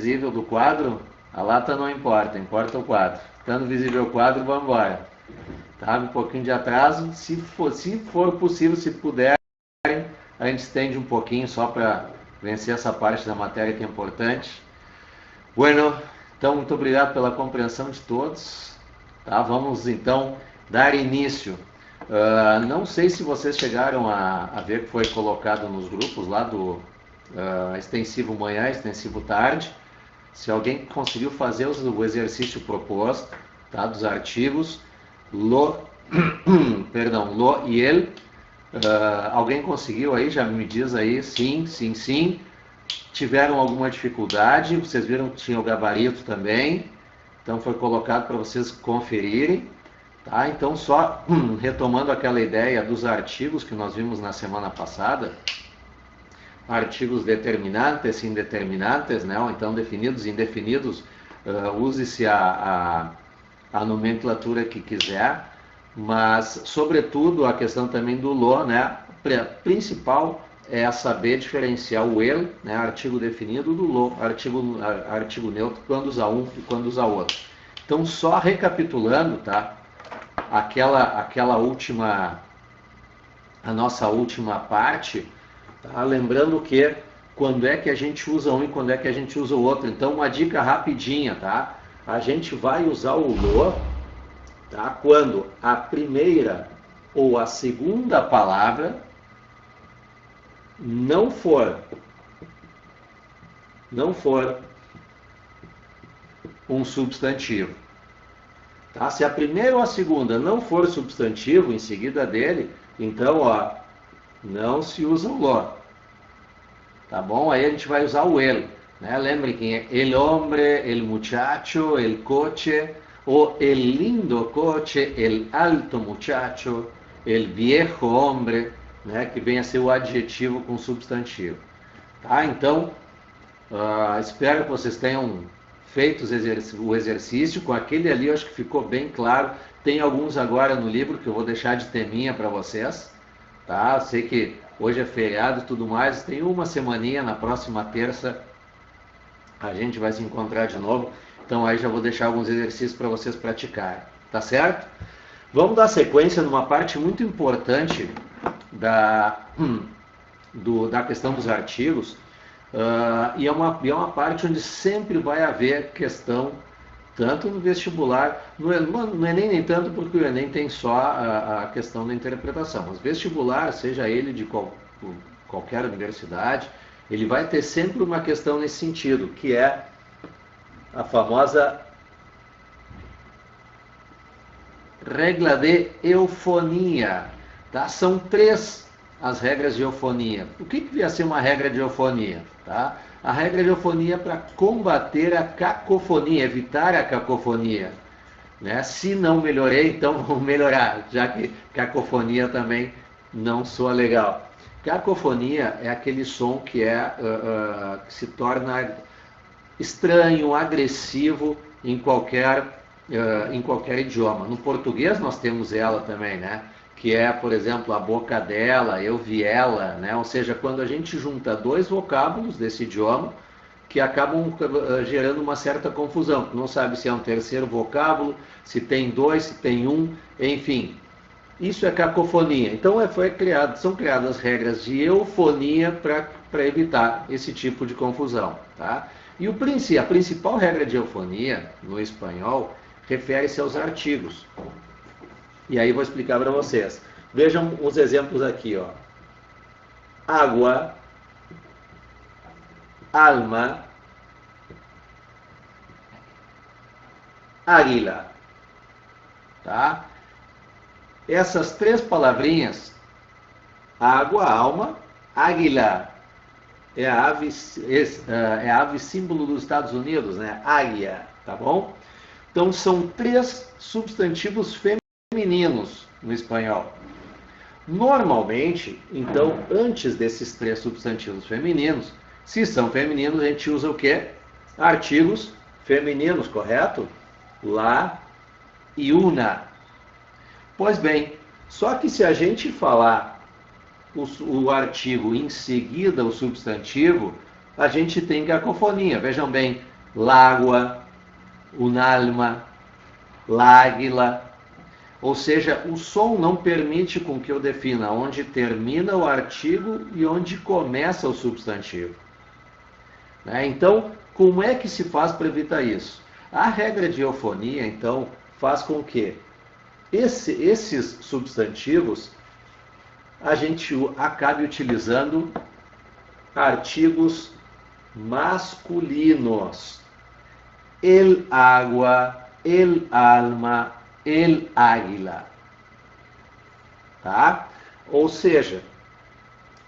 visível do quadro, a lata não importa, importa o quadro. Estando visível o quadro, vamos embora. Tá? Um pouquinho de atraso, se for possível, se puderem, a gente estende um pouquinho só para vencer essa parte da matéria que é importante. Bueno, então muito obrigado pela compreensão de todos. Tá? Vamos então dar início. Não sei se vocês chegaram a ver que foi colocado nos grupos lá do extensivo manhã, extensivo tarde. Se alguém conseguiu fazer o exercício proposto, tá, dos artigos lo, perdão, lo e el, alguém conseguiu aí? Já me diz aí, sim, sim, sim. Tiveram alguma dificuldade? Vocês viram que tinha o gabarito também, então foi colocado para vocês conferirem. Tá? Então, só retomando aquela ideia dos artigos que nós vimos na semana passada, artigos determinantes, indeterminantes, né? Ou então definidos e indefinidos, use-se a nomenclatura que quiser, mas, sobretudo, a questão também do lo, né? Principal é saber diferenciar o el, né? Artigo definido, do lo, artigo neutro, quando usa um e quando usa outro. Então, só recapitulando, tá? Aquela última, a nossa última parte, tá? Lembrando que quando é que a gente usa um e quando é que a gente usa o outro. Então, uma dica rapidinha, tá? A gente vai usar o lo, tá? Quando a primeira ou a segunda palavra não for um substantivo. Tá? Se a primeira ou a segunda não for substantivo em seguida dele, então, ó, não se usa o lo. Tá bom? Aí a gente vai usar o el. Né? Lembre que é el hombre, el muchacho, el coche, ou el lindo coche, el alto muchacho, el viejo hombre, né? Que vem a ser o adjetivo com substantivo. Tá? Então, espero que vocês tenham feito o exercício. Com aquele ali, eu acho que ficou bem claro. Tem alguns agora no livro que eu vou deixar de teminha para vocês. Tá? Sei que hoje é feriado e tudo mais. Tem uma semaninha, na próxima terça a gente vai se encontrar de novo. Então aí já vou deixar alguns exercícios para vocês praticarem. Tá certo? Vamos dar sequência numa parte muito importante da questão dos artigos. E é uma parte onde sempre vai haver questão, tanto no vestibular, no Enem nem tanto, porque o Enem tem só a questão da interpretação, mas vestibular, seja ele de qualquer universidade, ele vai ter sempre uma questão nesse sentido, que é a famosa regra de eufonia. Tá? São 3 as regras de eufonia. O que devia ser uma regra de eufonia? Tá? A regra de eufonia é para combater a cacofonia, evitar a cacofonia. Né? Se não melhorei, então vou melhorar, já que cacofonia também não soa legal. Cacofonia é aquele som que que se torna estranho, agressivo em qualquer idioma. No português nós temos ela também, né? Que é, por exemplo, a boca dela, eu vi ela, né? Ou seja, quando a gente junta 2 vocábulos desse idioma que acabam gerando uma certa confusão. Não sabe se é um terceiro vocábulo, se tem 2, se tem 1, enfim. Isso é cacofonia. Então são criadas regras de eufonia para evitar esse tipo de confusão. Tá? E a principal regra de eufonia no espanhol refere-se aos artigos. E aí vou explicar para vocês. Vejam os exemplos aqui. Ó. Água, alma, águila. Tá? Essas 3 palavrinhas, água, alma, águila, é a ave símbolo dos Estados Unidos, né? Águia, tá bom? Então são 3 substantivos femininos no espanhol. Normalmente, então, antes desses 3 substantivos femininos, se são femininos, a gente usa o quê? Artigos femininos, correto? La e una. Pois bem, só que se a gente falar o artigo em seguida o substantivo, a gente tem cacofonia. Vejam bem, l'água, un'alma, l'águila. Ou seja, o som não permite com que eu defina onde termina o artigo e onde começa o substantivo. Então, como é que se faz para evitar isso? A regra de eufonia, então, faz com que esses substantivos a gente acabe utilizando artigos masculinos. El agua, el alma, el águila. Tá? Ou seja,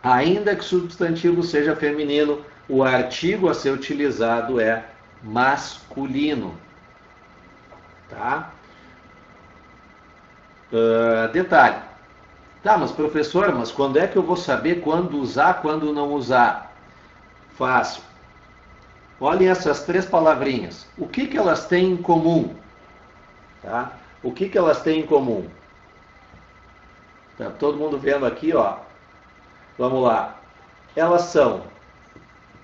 ainda que o substantivo seja feminino, o artigo a ser utilizado é masculino. Tá? Detalhe. Tá, mas professor, mas quando é que eu vou saber quando usar, quando não usar? Fácil. Olhem essas 3 palavrinhas. O que elas têm em comum? Tá? O que elas têm em comum? Tá todo mundo vendo aqui, ó. Vamos lá. Elas são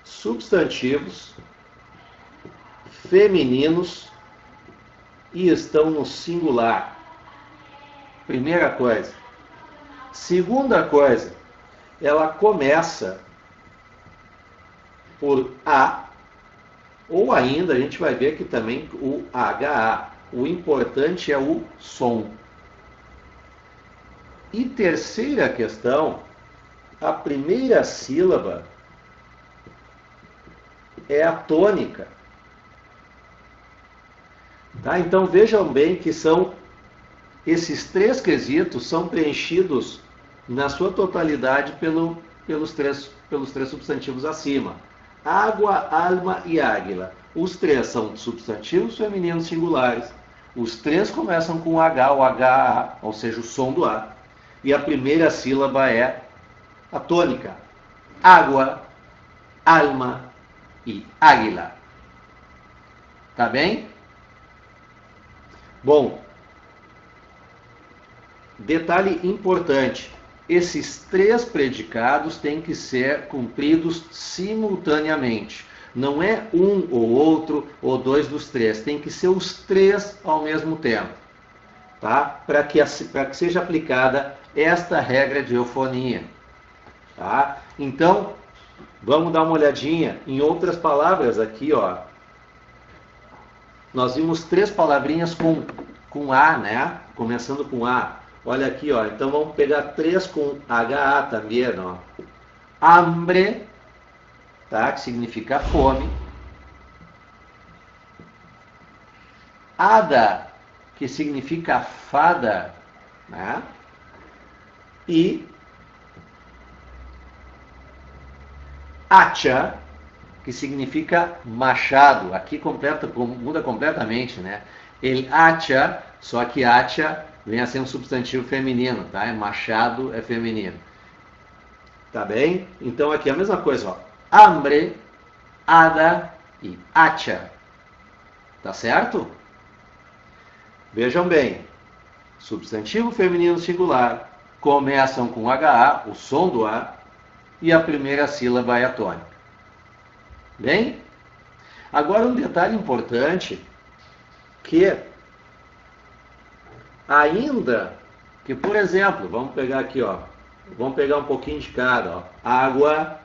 substantivos femininos e estão no singular. Primeira coisa. Segunda coisa, ela começa por A, ou ainda a gente vai ver aqui também o HA. O importante é o som. E terceira questão, a primeira sílaba é a tônica. Tá? Então vejam bem que esses 3 quesitos são preenchidos na sua totalidade pelos três substantivos acima. Água, alma e águila. Os 3 são substantivos femininos singulares. Os 3 começam com H ou HA, ou seja, o som do A. E a primeira sílaba é a tônica. Água, alma e águila. Tá bem? Bom, detalhe importante. Esses 3 predicados têm que ser cumpridos simultaneamente. Não é um ou outro ou 2 dos 3. Tem que ser os 3 ao mesmo tempo. Tá? Para que seja aplicada esta regra de eufonia. Tá? Então, vamos dar uma olhadinha em outras palavras aqui. Ó. Nós vimos 3 palavrinhas com A, né? Começando com A. Olha aqui, ó. Então vamos pegar 3 com HA também, ó. Hambre, tá? Que significa fome. Hada, que significa fada, né? E hacha, que significa machado. Aqui muda completamente, né? El hacha, só que hacha vem a ser um substantivo feminino, tá? Machado é feminino. Tá bem? Então aqui é a mesma coisa, ó. Hambre, hada e hacha. Tá certo? Vejam bem. Substantivo feminino singular, começam com HA, o som do A, e a primeira sílaba é a tônica. Bem? Agora um detalhe importante, que ainda que, por exemplo, vamos pegar aqui, ó, vamos pegar um pouquinho de cada, ó, água,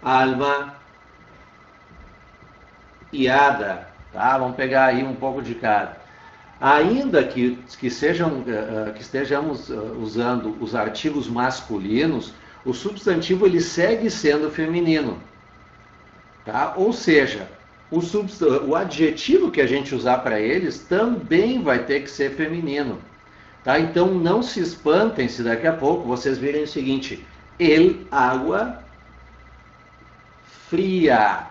alma e hada, tá? Vamos pegar aí um pouco de cada. Ainda que estejamos usando os artigos masculinos, o substantivo ele segue sendo feminino, tá? Ou seja, o adjetivo que a gente usar para eles também vai ter que ser feminino. Tá? Então não se espantem se daqui a pouco vocês virem o seguinte: el água fria.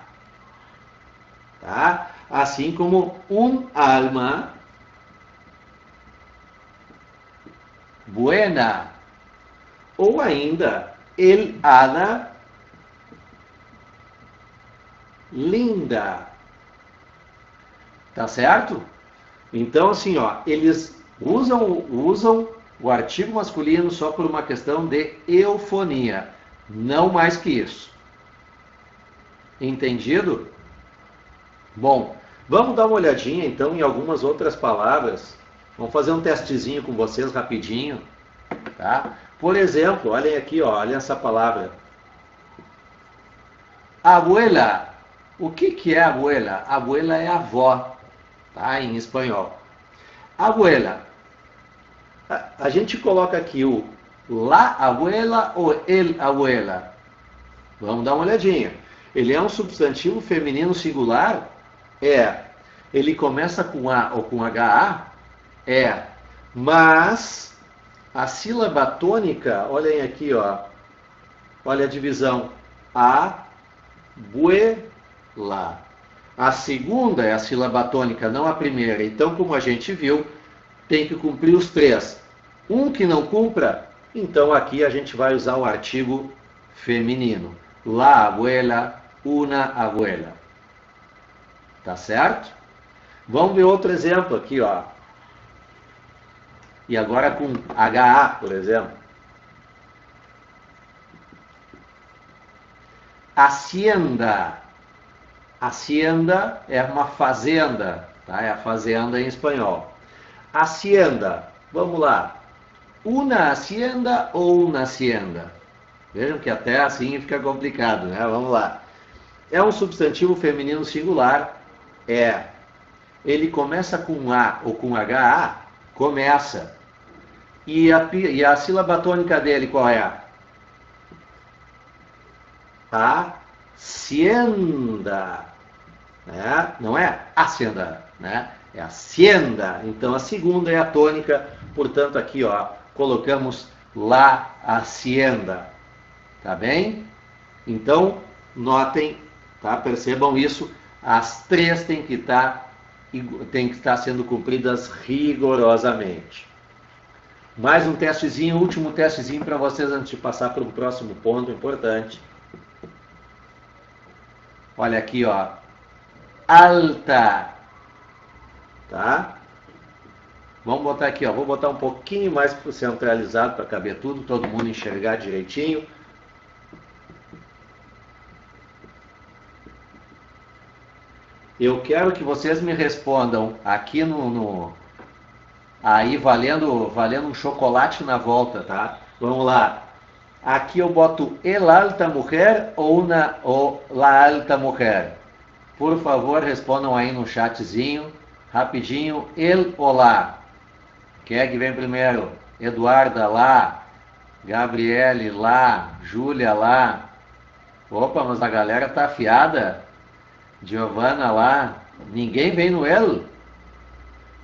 Tá? Assim como un alma buena. Ou ainda, el hada linda. Tá certo? Então, assim, ó, eles usam o artigo masculino só por uma questão de eufonia. Não mais que isso. Entendido? Bom, vamos dar uma olhadinha então em algumas outras palavras. Vamos fazer um testezinho com vocês rapidinho, tá? Por exemplo, olhem aqui, ó, olhem essa palavra. Abuela. O que é abuela? Abuela é avó, tá? Em espanhol. Abuela. A gente coloca aqui o la abuela ou el abuela. Vamos dar uma olhadinha. Ele é um substantivo feminino singular? É. Ele começa com A ou com HA? É. Mas a sílaba tônica, olhem aqui, ó. Olha a divisão. Abuela. A segunda é a sílaba tônica, não a primeira. Então, como a gente viu, tem que cumprir os três. Um que não cumpra, então aqui a gente vai usar o artigo feminino. La abuela, una abuela. Tá certo? Vamos ver outro exemplo aqui, ó. E agora com HA, por exemplo. Hacienda. Hacienda é uma fazenda, tá? É a fazenda em espanhol. Hacienda, vamos lá. Una hacienda ou una hacienda? Vejam que até assim fica complicado, né? Vamos lá. É um substantivo feminino singular. É. Ele começa com A ou com HA? Começa. E a sílaba tônica dele qual é? Hacienda. Né? Não é hacienda, né? É hacienda. Então a segunda é a tônica. Portanto, aqui, ó, colocamos la hacienda. Tá bem? Então, notem, tá? Percebam isso. As três têm que estar sendo cumpridas rigorosamente. Mais um testezinho, último testezinho para vocês antes de passar para o próximo ponto importante. Olha aqui, ó. Alta. Tá? Vamos botar aqui, ó. Vou botar um pouquinho mais centralizado para caber tudo, todo mundo enxergar direitinho. Eu quero que vocês me respondam aqui aí valendo um chocolate na volta, tá? Vamos lá. Aqui eu boto el alta mujer ou la alta mujer. Por favor, respondam aí no chatzinho, rapidinho, el ou la. Quem é que vem primeiro? Eduarda lá, Gabriele lá, Júlia lá. Opa, mas a galera tá afiada. Giovana lá, ninguém vem no el?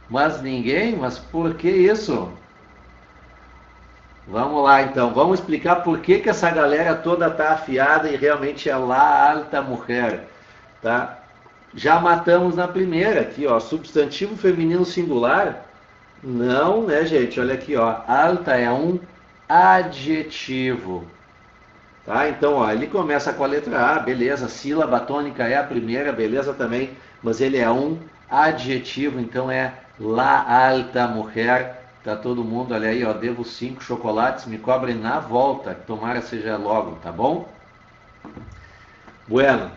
Mas por que isso? Vamos lá então, vamos explicar por que essa galera toda tá afiada e realmente é la alta mujer, tá? Já matamos na primeira aqui, ó, substantivo feminino singular? Não, né, gente? Olha aqui, ó, alta é um adjetivo. Tá? Então, ó, ele começa com a letra A, beleza, sílaba tônica é a primeira, beleza também, mas ele é um adjetivo, então é la alta mujer. Tá todo mundo, olha aí, ó, devo 5 chocolates, me cobrem na volta, tomara seja logo, tá bom? Bueno.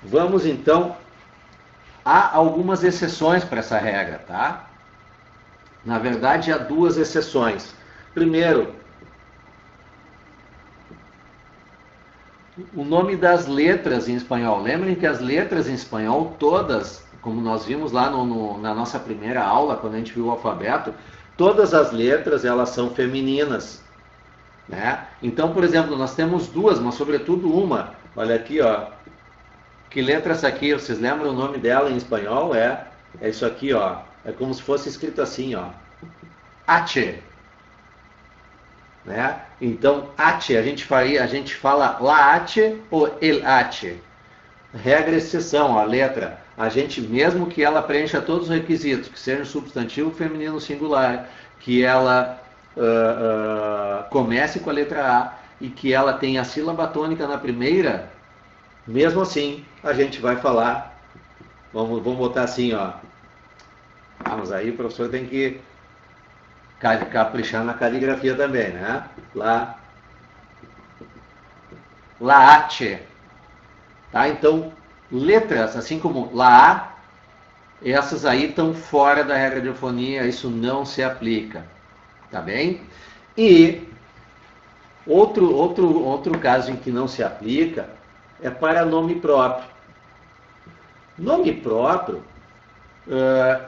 Vamos então, há algumas exceções para essa regra, tá? Na verdade, há duas exceções. Primeiro, o nome das letras em espanhol. Lembrem que as letras em espanhol, todas, como nós vimos lá na nossa primeira aula, quando a gente viu o alfabeto, todas as letras, elas são femininas. Né? Então, por exemplo, nós temos duas, mas sobretudo uma. Olha aqui, ó. Que letra é essa aqui? Vocês lembram o nome dela em espanhol? É isso aqui, ó. É como se fosse escrito assim, ó. H. Né? Então, H, a gente fala la H ou el H. Regra exceção, a letra. A gente, mesmo que ela preencha todos os requisitos, que seja um substantivo feminino singular, que ela comece com a letra A e que ela tenha a sílaba tônica na primeira, mesmo assim, a gente vai falar, vamos botar assim, ó. Mas aí o professor tem que caprichar na caligrafia também, né? Laate. Tá? Então, letras, assim como lá, essas aí estão fora da regra de eufonia, isso não se aplica. Tá bem? E outro caso em que não se aplica é para nome próprio. Nome próprio,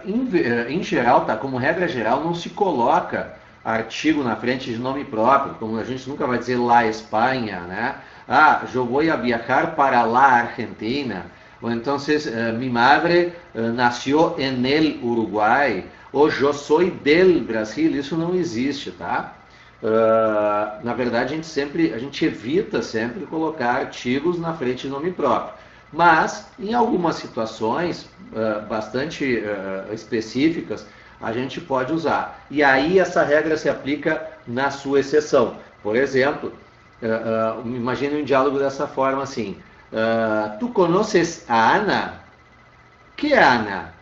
em geral, tá, como regra geral, não se coloca artigo na frente de nome próprio, como a gente nunca vai dizer lá Espanha, né? Ah, eu vou a viajar para la Argentina, ou então mi madre nació en el Uruguai, ou eu sou del Brasil, isso não existe, tá? Na verdade, a gente evita sempre colocar artigos na frente de nome próprio. Mas, em algumas situações bastante específicas, a gente pode usar. E aí essa regra se aplica na sua exceção. Por exemplo, imagine um diálogo dessa forma assim. Tu conheces a Ana? Que Ana?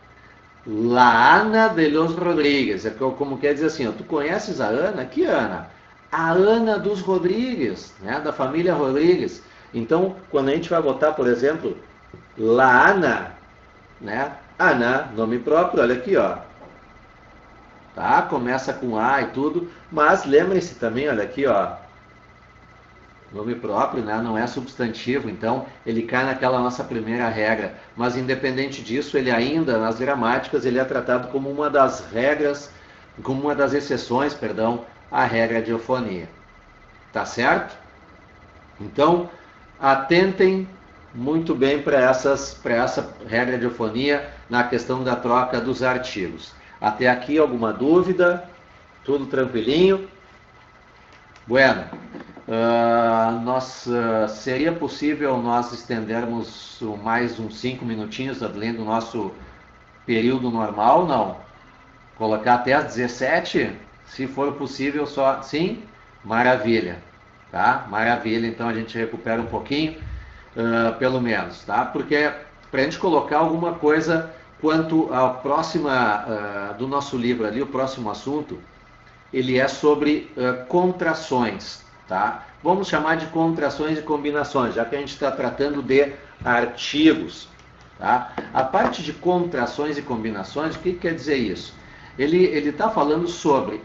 La Ana de los Rodrigues. É como quer dizer assim, ó, tu conheces a Ana? Que Ana? A Ana dos Rodrigues, né, da família Rodrigues. Então, quando a gente vai botar, por exemplo, La Ana, né? Ana, nome próprio, olha aqui, ó. Tá? Começa com A e tudo, mas lembrem-se também, olha aqui, ó. Nome próprio, né? Não é substantivo, então ele cai naquela nossa primeira regra. Mas independente disso, ele ainda, nas gramáticas, ele é tratado como uma das regras, como uma das exceções, perdão, à regra de eufonia. Tá certo? Então, atentem muito bem para essa regra de eufonia na questão da troca dos artigos. Até aqui alguma dúvida? Tudo tranquilinho? Bueno, seria possível nós estendermos mais uns 5 minutinhos além do nosso período normal? Não. Colocar até às 17? Se for possível, só. Sim? Maravilha. Tá? Maravilha. Então a gente recupera um pouquinho, pelo menos, tá? Porque para a gente colocar alguma coisa quanto à próxima do nosso livro ali, o próximo assunto, ele é sobre contrações, tá? Vamos chamar de contrações e combinações, já que a gente está tratando de artigos, tá? A parte de contrações e combinações, o que quer dizer isso? Ele está falando sobre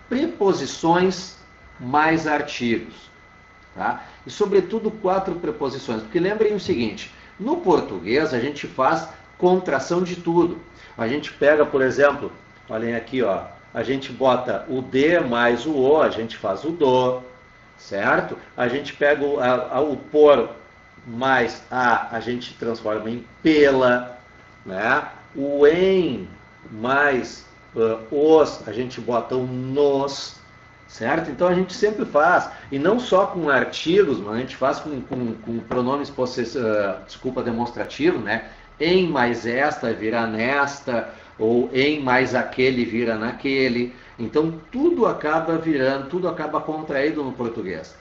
preposições mais artigos, tá? E sobretudo 4 preposições, porque lembrem o seguinte, no português a gente faz contração de tudo. A gente pega, por exemplo, olhem aqui, ó, a gente bota o de mais o o, a gente faz o do, certo? A gente pega o por mais a gente transforma em pela, né? O em mais os, a gente bota o nos, certo? Então a gente sempre faz, e não só com artigos, mas a gente faz com pronomes demonstrativo, né? Em mais esta vira nesta, ou em mais aquele vira naquele. Então tudo acaba virando, tudo acaba contraído no português.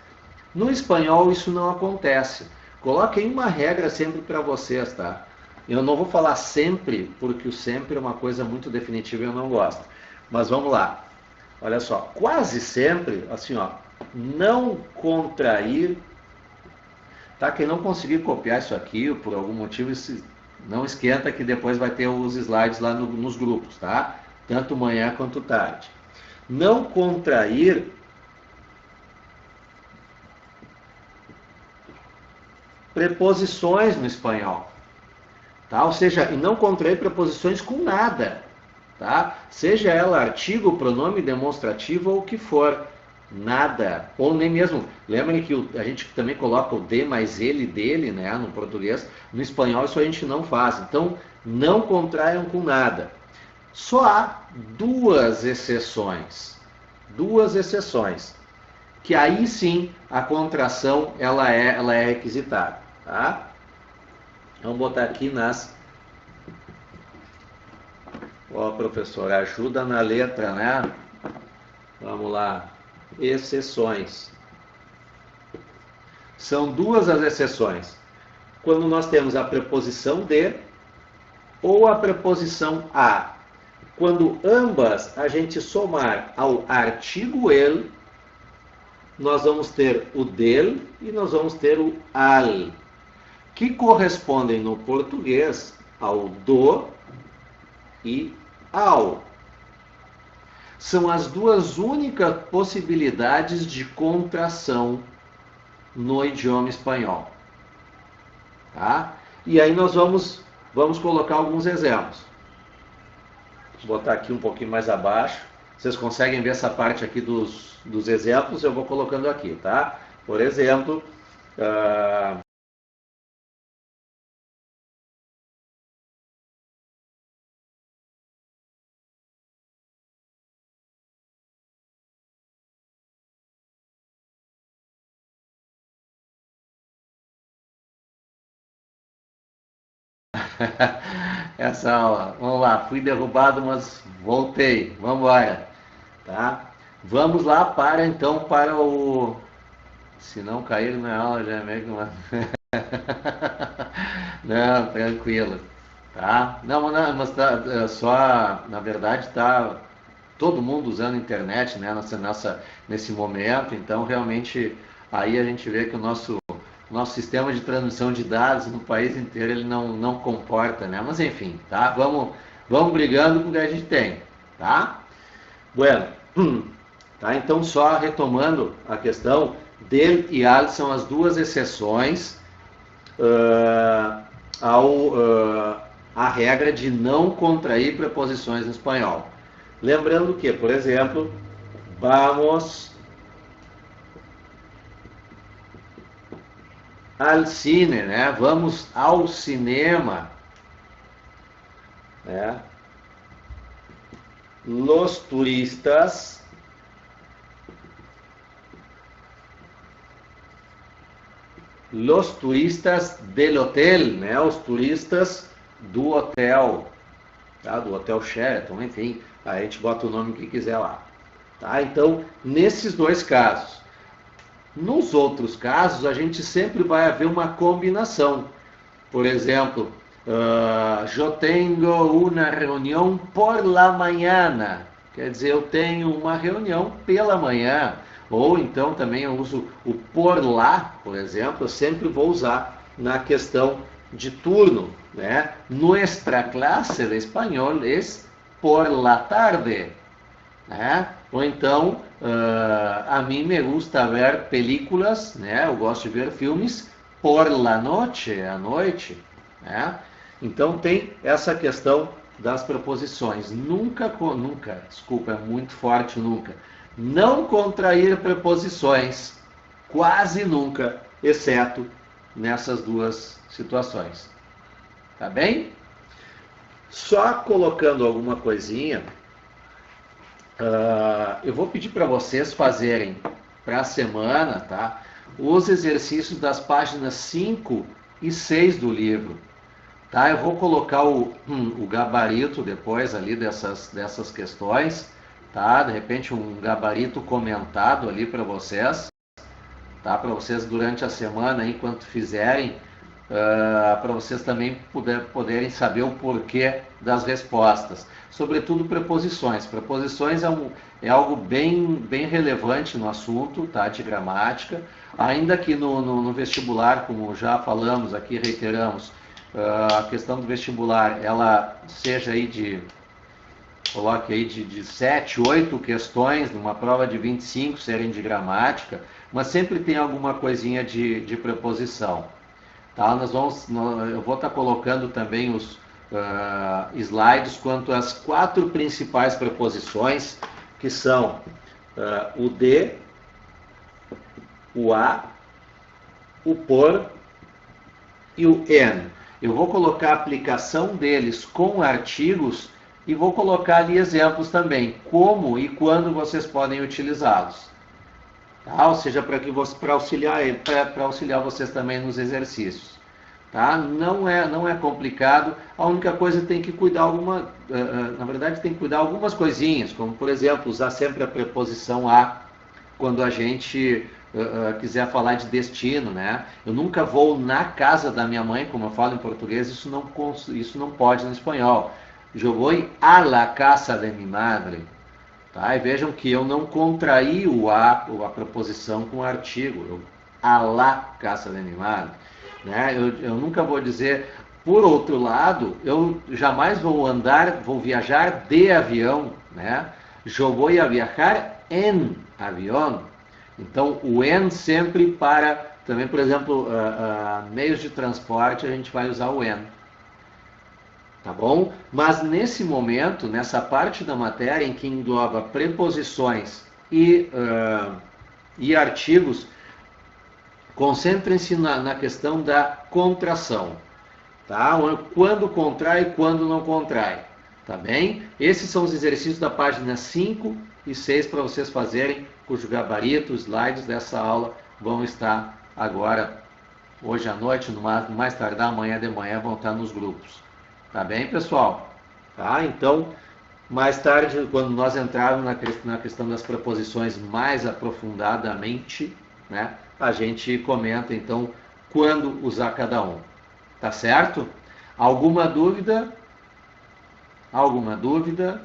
No espanhol isso não acontece. Coloquem uma regra sempre para vocês, tá? Eu não vou falar sempre, porque o sempre é uma coisa muito definitiva e eu não gosto. Mas vamos lá. Olha só, quase sempre, assim, ó, não contrair, tá? Quem não conseguir copiar isso aqui, por algum motivo, não esquenta que depois vai ter os slides lá nos grupos, tá? Tanto manhã quanto tarde. Não contrair preposições no espanhol, tá? Ou seja, e não contrair preposições com nada, tá? Seja ela artigo, pronome demonstrativo ou o que for, nada, ou nem mesmo, lembrem que a gente também coloca o de mais ele, dele, né, no português, no espanhol isso a gente não faz, então não contraiam com nada. Só há duas exceções, que aí sim a contração ela é requisitada, tá? Vamos botar aqui nas... Ó, professor, ajuda na letra, né? Vamos lá. Exceções. São duas as exceções. Quando nós temos a preposição de ou a preposição a. Quando ambas a gente somar ao artigo el, nós vamos ter o del e nós vamos ter o al. que correspondem no português ao do e ao. São as duas únicas possibilidades de contração no idioma espanhol. Tá? E aí nós vamos colocar alguns exemplos. Vou botar aqui um pouquinho mais abaixo. Vocês conseguem ver essa parte aqui dos exemplos? Eu vou colocando aqui, tá? Por exemplo, essa aula. Vamos lá, fui derrubado, mas voltei. Vamos embora. Tá? Vamos lá então para o... Se não cair na aula, já é meio que uma... Não, tranquilo. Tá? Não, mas tá, só, na verdade, tá todo mundo usando a internet, né, nesse momento, então realmente aí a gente vê que o nosso sistema de transmissão de dados no país inteiro ele não comporta, né? Mas enfim, tá? Vamos brigando com o que a gente tem, tá? Bueno, tá? Então só retomando a questão, del e al são as duas exceções à regra de não contrair preposições no espanhol. Lembrando que, por exemplo, vamos al cine, né? Vamos ao cinema, né? Los turistas del hotel, né? Os turistas do hotel, tá? Do Hotel Sheraton, enfim, aí a gente bota o nome que quiser lá, tá? Então, nesses dois casos. Nos outros casos, a gente sempre vai haver uma combinação. Por exemplo, eu tenho uma reunião por la mañana. Quer dizer, eu tenho uma reunião pela manhã. Ou então também eu uso o por lá, por exemplo, eu sempre vou usar na questão de turno, né? Nuestra clase de espanhol es por la tarde, né? Ou então, a mim me gusta ver películas, né? Eu gosto de ver filmes por la noche, à noite, né? Então tem essa questão das preposições. Nunca, desculpa, é muito forte nunca. Não contrair preposições, quase nunca, exceto nessas duas situações. Tá bem? Só colocando alguma coisinha, eu vou pedir para vocês fazerem para a semana, tá? Os exercícios das páginas 5 e 6 do livro. Tá? Eu vou colocar o gabarito depois ali dessas questões, tá? De repente um gabarito comentado ali para vocês, tá? Para vocês durante a semana, enquanto fizerem, para vocês também poderem saber o porquê das respostas. Sobretudo preposições. Preposições é algo bem relevante no assunto, tá? De gramática. Ainda que no vestibular, como já falamos aqui, reiteramos, a questão do vestibular, ela seja aí coloque aí de 7, 8 questões, numa prova de 25 serem de gramática, mas sempre tem alguma coisinha de preposição. Tá? Eu vou estar colocando também os slides quanto às 4 principais preposições, que são o de, o a, o por e o en. Eu vou colocar a aplicação deles com artigos e vou colocar ali exemplos também, como e quando vocês podem utilizá-los. Tá? Ou seja, para auxiliar vocês também nos exercícios. Tá? Não é complicado, a única coisa tem que cuidar na verdade tem que cuidar algumas coisinhas, como por exemplo, usar sempre a preposição a quando a gente quiser falar de destino, né? Eu nunca vou na casa da minha mãe, como eu falo em português, isso não pode no espanhol. Eu vou a la casa de mi madre. Tá? E vejam que eu não contraí a preposição com o artigo. A la casa de mi madre. né? Eu nunca vou dizer. Por outro lado, eu jamais vou viajar de avião, né? Eu vou viajar em avião. Então, o en sempre para, também, por exemplo, meios de transporte, a gente vai usar o en. Tá bom? Mas nesse momento, nessa parte da matéria em que engloba preposições e artigos, concentrem-se na questão da contração. Tá? Quando contrai e quando não contrai. Tá bem? Esses são os exercícios da página 5 e 6 para vocês fazerem, cujo gabarito, os slides dessa aula vão estar agora, hoje à noite, no mais tardar, amanhã de manhã, vão estar nos grupos. Tá bem, pessoal? Tá? Então, mais tarde, quando nós entrarmos na questão das preposições mais aprofundadamente, né, a gente comenta, então, quando usar cada um. Tá certo? Alguma dúvida? Alguma dúvida?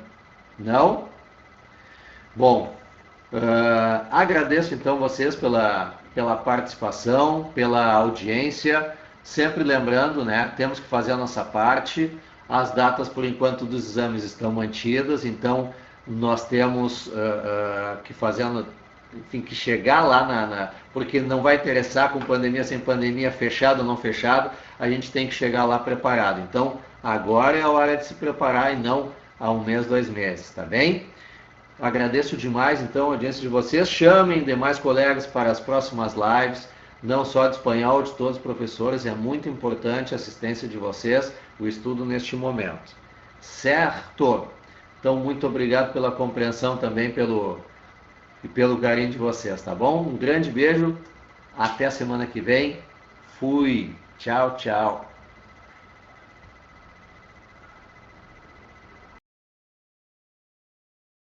Não? Bom, agradeço então vocês pela participação, pela audiência. Sempre lembrando, né? Temos que fazer a nossa parte. As datas, por enquanto, dos exames estão mantidas, então nós temos que fazer, enfim, que chegar lá porque não vai interessar com pandemia, sem pandemia, fechado ou não fechado, a gente tem que chegar lá preparado. Então, agora é a hora de se preparar e não há 1 mês, 2 meses, tá bem? Agradeço demais, então, a audiência de vocês. Chamem demais colegas para as próximas lives, não só de espanhol, de todos os professores. É muito importante a assistência de vocês, o estudo neste momento. Certo? Então, muito obrigado pela compreensão também e pelo carinho de vocês, tá bom? Um grande beijo, até a semana que vem. Fui. Tchau, tchau.